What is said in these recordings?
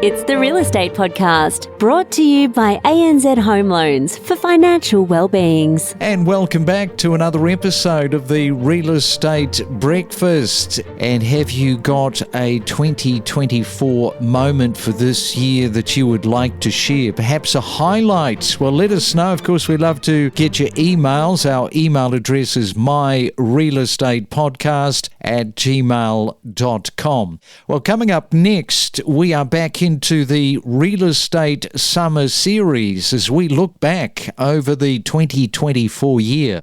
It's the Real Estate Podcast, brought to you by ANZ Home Loans for financial well-beings. And welcome back to another episode of the Real Estate Breakfast. And have you got a 2024 moment for this year that you would like to share? Perhaps a highlight? Well, let us know. Of course, we'd love to get your emails. Our email address is myrealestatepodcast@gmail.com. Well, coming up next, we are back into the Real Estate Summer Series as we look back over the 2024 year.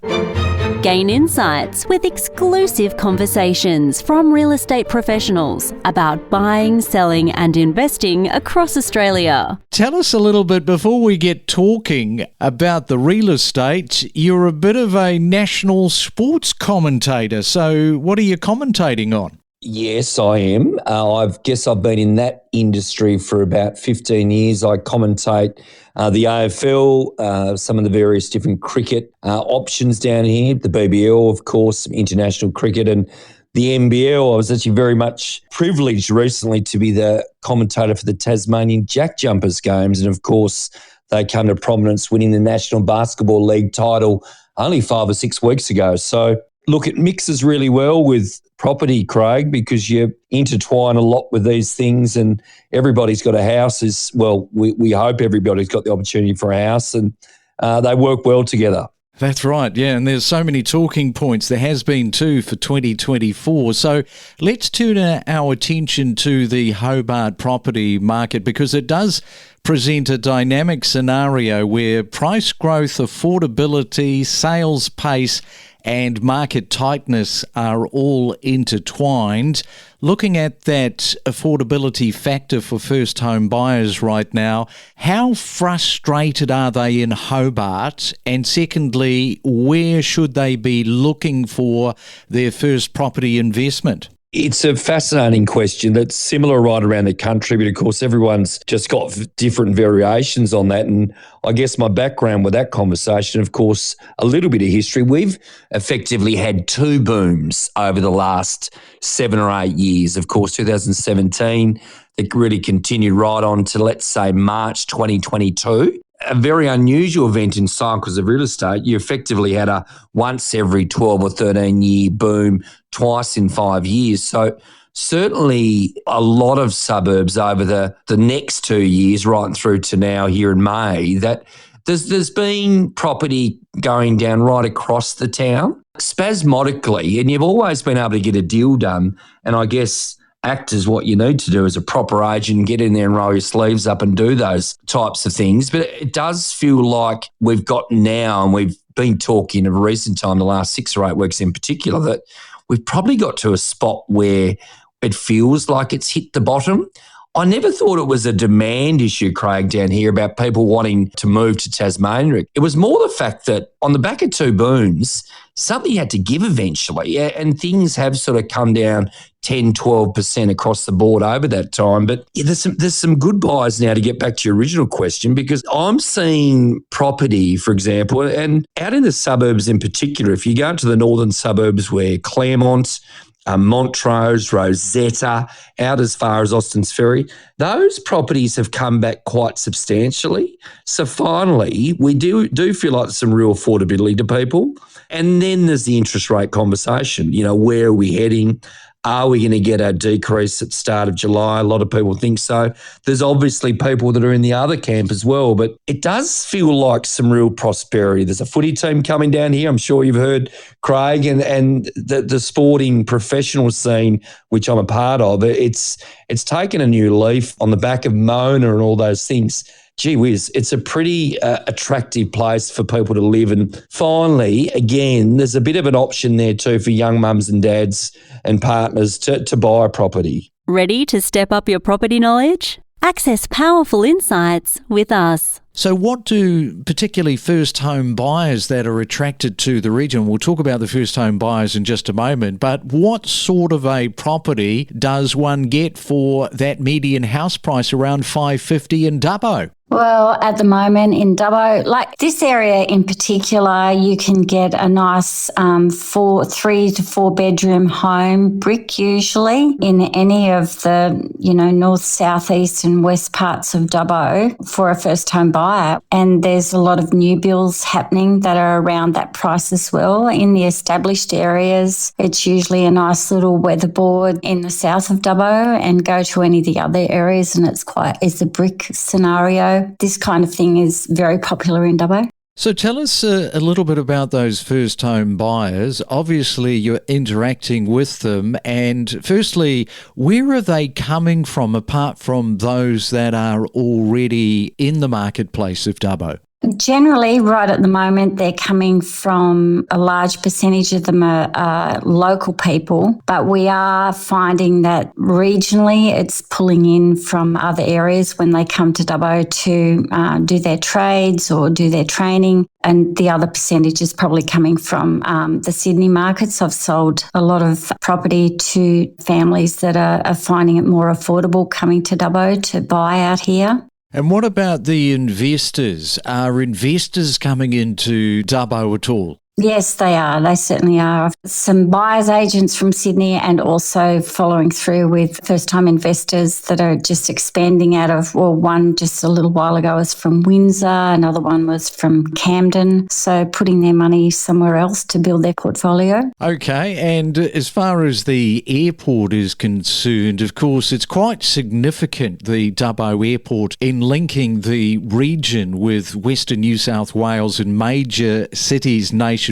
Gain insights with exclusive conversations from real estate professionals about buying, selling and investing across Australia. Tell us a little bit, before we get talking about the real estate, you're a bit of a national sports commentator. So what are you commentating on? Yes, I am. I've been in that industry for about 15 years. I commentate the AFL, some of the various different cricket options down here, the BBL, of course, some international cricket, and the NBL. I was actually very much privileged recently to be the commentator for the Tasmanian Jack Jumpers games. And of course, they come to prominence winning the National Basketball League title only 5 or 6 weeks ago. So look, it mixes really well with property, Craig, because you intertwine a lot with these things, and everybody's got a house. We hope everybody's got the opportunity for a house, and they work well together. That's right, yeah, and there's so many talking points. There has been too for 2024. So let's turn our attention to the Hobart property market, because it does present a dynamic scenario where price growth, affordability, sales pace and market tightness are all intertwined. Looking at that affordability factor for first home buyers right now, how frustrated are they in Hobart? And secondly, where should they be looking for their first property investment? It's a fascinating question that's similar right around the country, but of course everyone's just got different variations on that. And I guess my background with that conversation, of course, a little bit of history. We've effectively had 2 booms over the last 7 or 8 years. Of course, 2017, it really continued right on to, let's say, March 2022. A very unusual event in cycles of real estate. You effectively had a once every 12 or 13 year boom, twice in 5 years. So certainly a lot of suburbs over the next 2 years, right through to now here in May, that there's been property going down right across the town spasmodically, and you've always been able to get a deal done. And I guess act as what you need to do as a proper agent, get in there and roll your sleeves up and do those types of things. But it does feel like we've got now, and we've been talking of recent time, the last 6 or 8 weeks in particular, that we've probably got to a spot where it feels like it's hit the bottom. I never thought it was a demand issue, Craig, down here about people wanting to move to Tasmania. It was more the fact that on the back of 2 booms, something had to give eventually, and things have sort of come down 10, 12% across the board over that time. But yeah, there's some good buys now, to get back to your original question, because I'm seeing property, for example, and out in the suburbs in particular, if you go into the northern suburbs where Claremont, Montrose, Rosetta, out as far as Austin's Ferry, those properties have come back quite substantially. So finally, we do feel like there's some real affordability to people. And then there's the interest rate conversation. You know, where are we heading? Are we going to get a decrease at the start of July? A lot of people think so. There's obviously people that are in the other camp as well, but it does feel like some real prosperity. There's a footy team coming down here. I'm sure you've heard, Craig, and the sporting professional scene, which I'm a part of, it's taken a new leaf on the back of Mona and all those things. Gee whiz, it's a pretty attractive place for people to live. And finally, again, there's a bit of an option there too for young mums and dads and partners to buy a property. Ready to step up your property knowledge? Access powerful insights with us. So what do particularly first home buyers that are attracted to the region, we'll talk about the first home buyers in just a moment, but what sort of a property does one get for that median house price around $550 in Dubbo? Well, at the moment in Dubbo, like this area in particular, you can get a nice 3 to 4 bedroom home, brick usually, in any of the, north, south, east and west parts of Dubbo for a first home buyer. And there's a lot of new builds happening that are around that price as well. In the established areas, it's usually a nice little weatherboard in the south of Dubbo, and go to any of the other areas and it's a brick scenario. This kind of thing is very popular in Dubbo. So tell us a little bit about those first home buyers. Obviously, you're interacting with them. And firstly, where are they coming from apart from those that are already in the marketplace of Dubbo? Generally, right at the moment, they're coming from a large percentage of them are local people, but we are finding that regionally it's pulling in from other areas when they come to Dubbo to do their trades or do their training. And the other percentage is probably coming from the Sydney markets. I've sold a lot of property to families that are finding it more affordable coming to Dubbo to buy out here. And what about the investors? Are investors coming into Dubbo at all? Yes, they are. They certainly are. Some buyers agents from Sydney, and also following through with first-time investors that are just expanding out of, one just a little while ago was from Windsor, another one was from Camden. So putting their money somewhere else to build their portfolio. Okay. And as far as the airport is concerned, of course, it's quite significant, the Dubbo airport, in linking the region with Western New South Wales and major cities nationwide.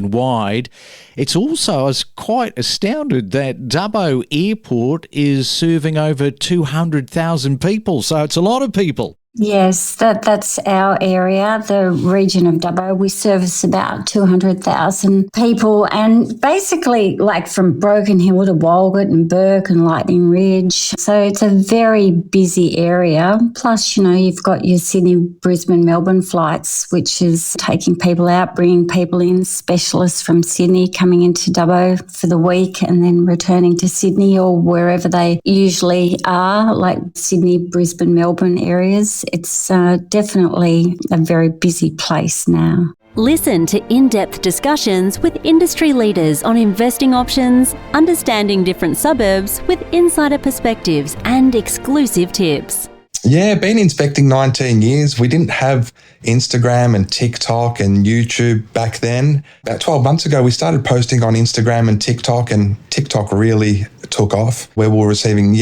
It's also, I was quite astounded that Dubbo Airport is serving over 200,000 people. So it's a lot of people. Yes, that's our area, the region of Dubbo. We service about 200,000 people, and basically like from Broken Hill to Walgett and Burke and Lightning Ridge. So it's a very busy area. Plus, you've got your Sydney, Brisbane, Melbourne flights, which is taking people out, bringing people in, specialists from Sydney coming into Dubbo for the week and then returning to Sydney or wherever they usually are, like Sydney, Brisbane, Melbourne areas. It's definitely a very busy place now. Listen to in-depth discussions with industry leaders on investing options, understanding different suburbs with insider perspectives and exclusive tips. Yeah, been inspecting 19 years. We didn't have Instagram and TikTok and YouTube back then. About 12 months ago, we started posting on Instagram and TikTok really took off, where we were receiving,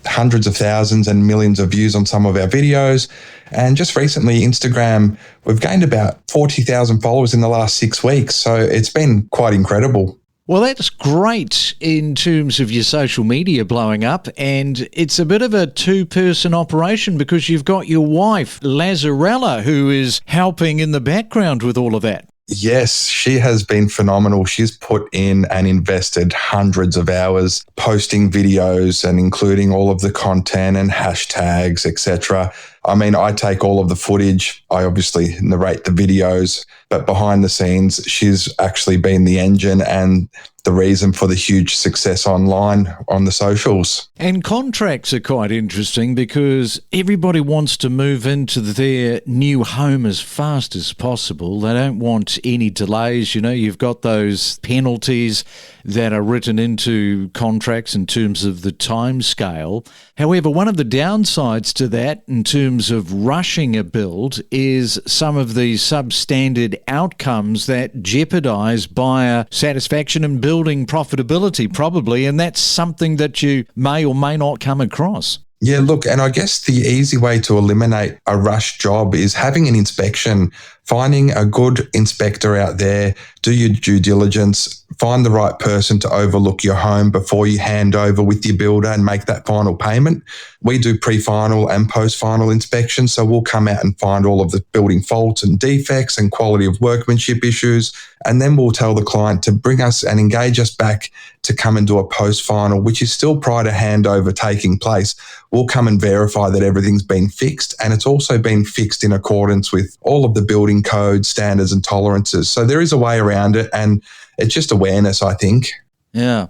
hundreds of thousands and millions of views on some of our videos. And just recently, Instagram, we've gained about 40,000 followers in the last 6 weeks. So it's been quite incredible. Well, that's great in terms of your social media blowing up, and it's a bit of a two-person operation because you've got your wife, Lazarella, who is helping in the background with all of that. Yes, she has been phenomenal. She's put in and invested hundreds of hours posting videos and including all of the content and hashtags, etc. I mean, I take all of the footage. I obviously narrate the videos, but behind the scenes, she's actually been the engine and the reason for the huge success online on the socials. And contracts are quite interesting because everybody wants to move into their new home as fast as possible. They don't want any delays. You've got those penalties that are written into contracts in terms of the time scale. However, one of the downsides to that in terms of rushing a build is some of the substandard outcomes that jeopardise buyer satisfaction and building profitability probably, and that's something that you may or may not come across. Yeah, look, and I guess the easy way to eliminate a rush job is having an inspection, finding a good inspector out there, do your due diligence, find the right person to overlook your home before you hand over with your builder and make that final payment. We do pre-final and post-final inspections, so we'll come out and find all of the building faults and defects and quality of workmanship issues, and then we'll tell the client to bring us and engage us back to come and do a post-final, which is still prior to handover taking place. We'll come and verify that everything's been fixed, and it's also been fixed in accordance with all of the building code standards and tolerances. So there is a way around it, and it's just awareness, I think. Yeah.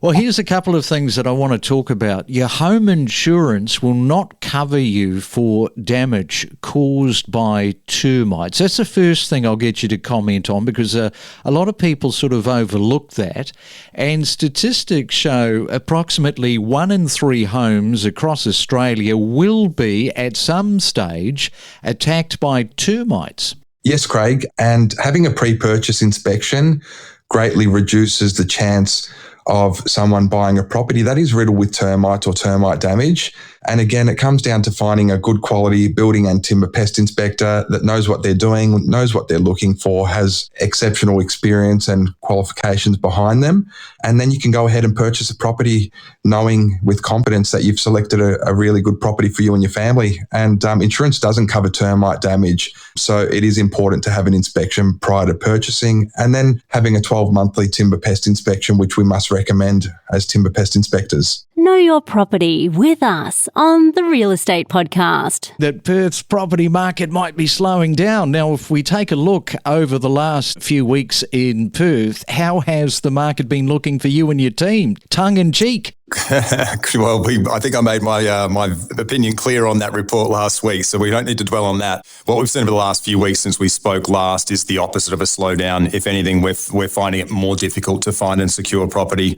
Well, here's a couple of things that I want to talk about. Your home insurance will not cover you for damage caused by termites. That's the first thing I'll get you to comment on, because a lot of people sort of overlook that. And statistics show approximately 1 in 3 homes across Australia will be at some stage attacked by termites. Yes, Craig, and having a pre-purchase inspection greatly reduces the chance of someone buying a property that is riddled with termites or termite damage. And again, it comes down to finding a good quality building and timber pest inspector that knows what they're doing, knows what they're looking for, has exceptional experience and qualifications behind them. And then you can go ahead and purchase a property knowing with confidence that you've selected a really good property for you and your family. And insurance doesn't cover termite damage, so it is important to have an inspection prior to purchasing, and then having a 12-monthly timber pest inspection, which we must recommend as timber pest inspectors. Know your property with us on the Real Estate Podcast. That Perth's property market might be slowing down. Now, if we take a look over the last few weeks in Perth, how has the market been looking for you and your team? Tongue in cheek. Well, I think I made my opinion clear on that report last week, so we don't need to dwell on that. What we've seen over the last few weeks since we spoke last is the opposite of a slowdown. If anything, we're finding it more difficult to find and secure property.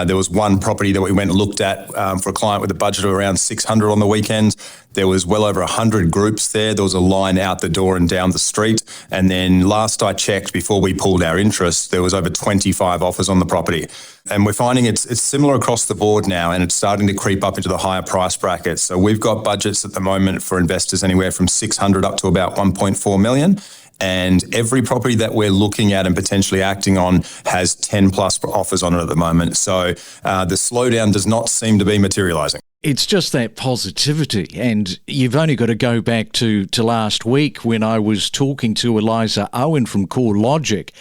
There was one property that we went and looked at for a client with a budget of around 600 on the weekend. There was well over 100 groups there. There was a line out the door and down the street. And then last I checked, before we pulled our interest, there was over 25 offers on the property. And we're finding it's similar across the board now, and it's starting to creep up into the higher price brackets. So we've got budgets at the moment for investors anywhere from 600 up to about 1.4 million. And every property that we're looking at and potentially acting on has 10 plus offers on it at the moment. So the slowdown does not seem to be materialising. It's just that positivity. And you've only got to go back to last week when I was talking to Eliza Owen from CoreLogic,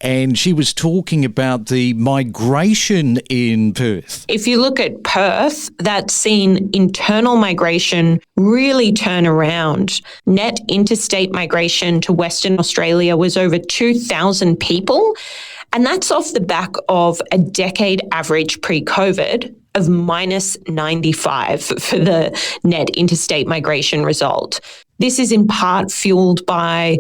and she was talking about the migration in Perth. If you look at Perth, that's seen internal migration really turn around. Net interstate migration to Western Australia was over 2,000 people. And that's off the back of a decade average pre-COVID of minus 95 for the net interstate migration result. This is in part fueled by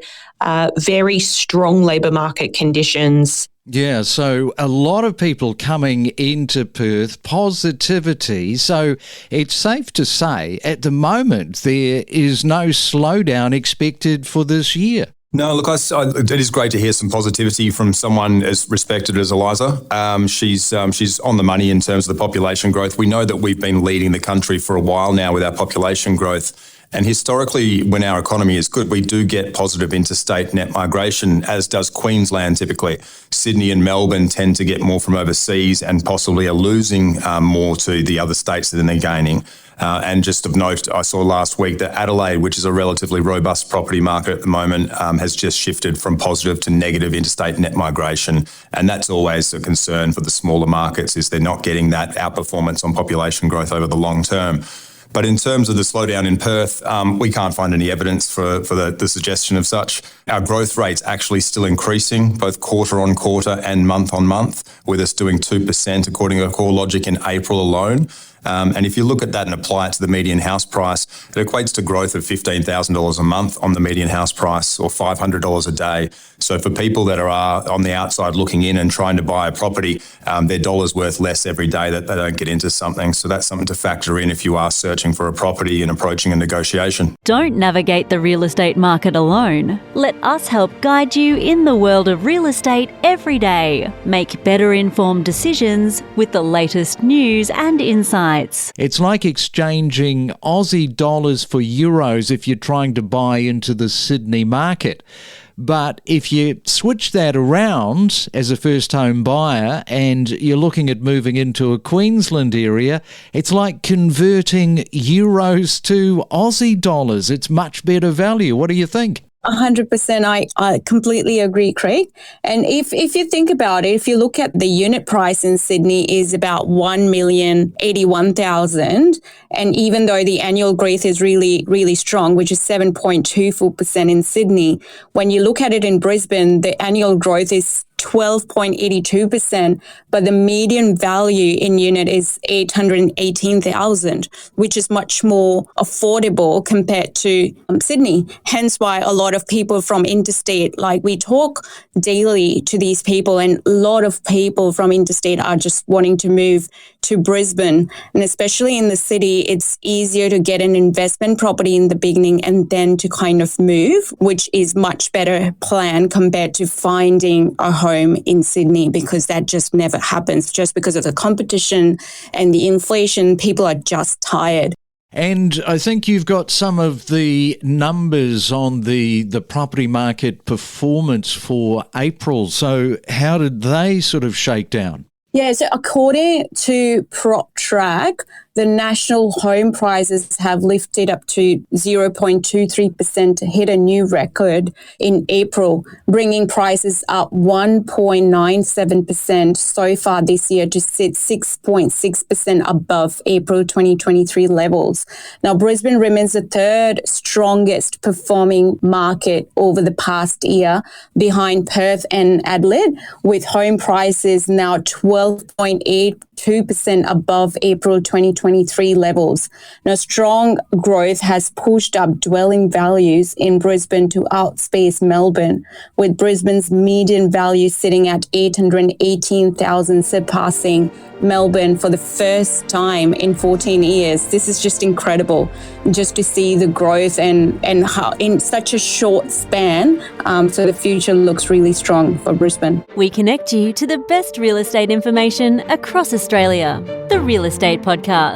very strong labour market conditions. Yeah, so a lot of people coming into Perth, positivity. So it's safe to say at the moment there is no slowdown expected for this year. No, look, it is great to hear some positivity from someone as respected as Eliza. She's on the money in terms of the population growth. We know that we've been leading the country for a while now with our population growth. And historically, when our economy is good, we do get positive interstate net migration, as does Queensland typically. Sydney and Melbourne tend to get more from overseas and possibly are losing more to the other states than they're gaining. And just of note, I saw last week that Adelaide, which is a relatively robust property market at the moment, has just shifted from positive to negative interstate net migration. And that's always a concern for the smaller markets, is they're not getting that outperformance on population growth over the long term. But in terms of the slowdown in Perth, we can't find any evidence for the suggestion of such. Our growth rate's actually still increasing, both quarter on quarter and month on month, with us doing 2% according to CoreLogic in April alone. And if you look at that and apply it to the median house price, it equates to growth of $15,000 a month on the median house price, or $500 a day. So for people that are on the outside looking in and trying to buy a property, their dollar's worth less every day that they don't get into something. So that's something to factor in if you are searching for a property and approaching a negotiation. Don't navigate the real estate market alone. Let us help guide you in the world of real estate every day. Make better informed decisions with the latest news and insights. It's like exchanging Aussie dollars for euros if you're trying to buy into the Sydney market. But if you switch that around as a first home buyer and you're looking at moving into a Queensland area, it's like converting euros to Aussie dollars. It's much better value. What do you think? 100%. I completely agree, Craig. And if you think about it, if you look at the unit price in Sydney is about 1,081,000. And even though the annual growth is really, really strong, which is 7.24% in Sydney, when you look at it in Brisbane, the annual growth is 12.82%, but the median value in unit is 818,000, which is much more affordable compared to Sydney. Hence why a lot of people from interstate, like we talk daily to these people, and a lot of people from interstate are just wanting to move to Brisbane. And especially in the city, it's easier to get an investment property in the beginning and then to kind of move, which is much better plan compared to finding a home in Sydney, because that just never happens. Just because of the competition and the inflation, people are just tired. And I think you've got some of the numbers on the property market performance for April. So how did they sort of shake down? Yeah, so according to PropTrack, the national home prices have lifted up to 0.23% to hit a new record in April, bringing prices up 1.97% so far this year to sit 6.6% above April 2023 levels. Now, Brisbane remains the third strongest performing market over the past year, behind Perth and Adelaide, with home prices now 12.82% above April 2023 levels. Now, strong growth has pushed up dwelling values in Brisbane to outpace Melbourne, with Brisbane's median value sitting at 818,000, surpassing Melbourne for the first time in 14 years. This is just incredible, just to see the growth and how in such a short span. So the future looks really strong for Brisbane. We connect you to the best real estate information across Australia. The Real Estate Podcast.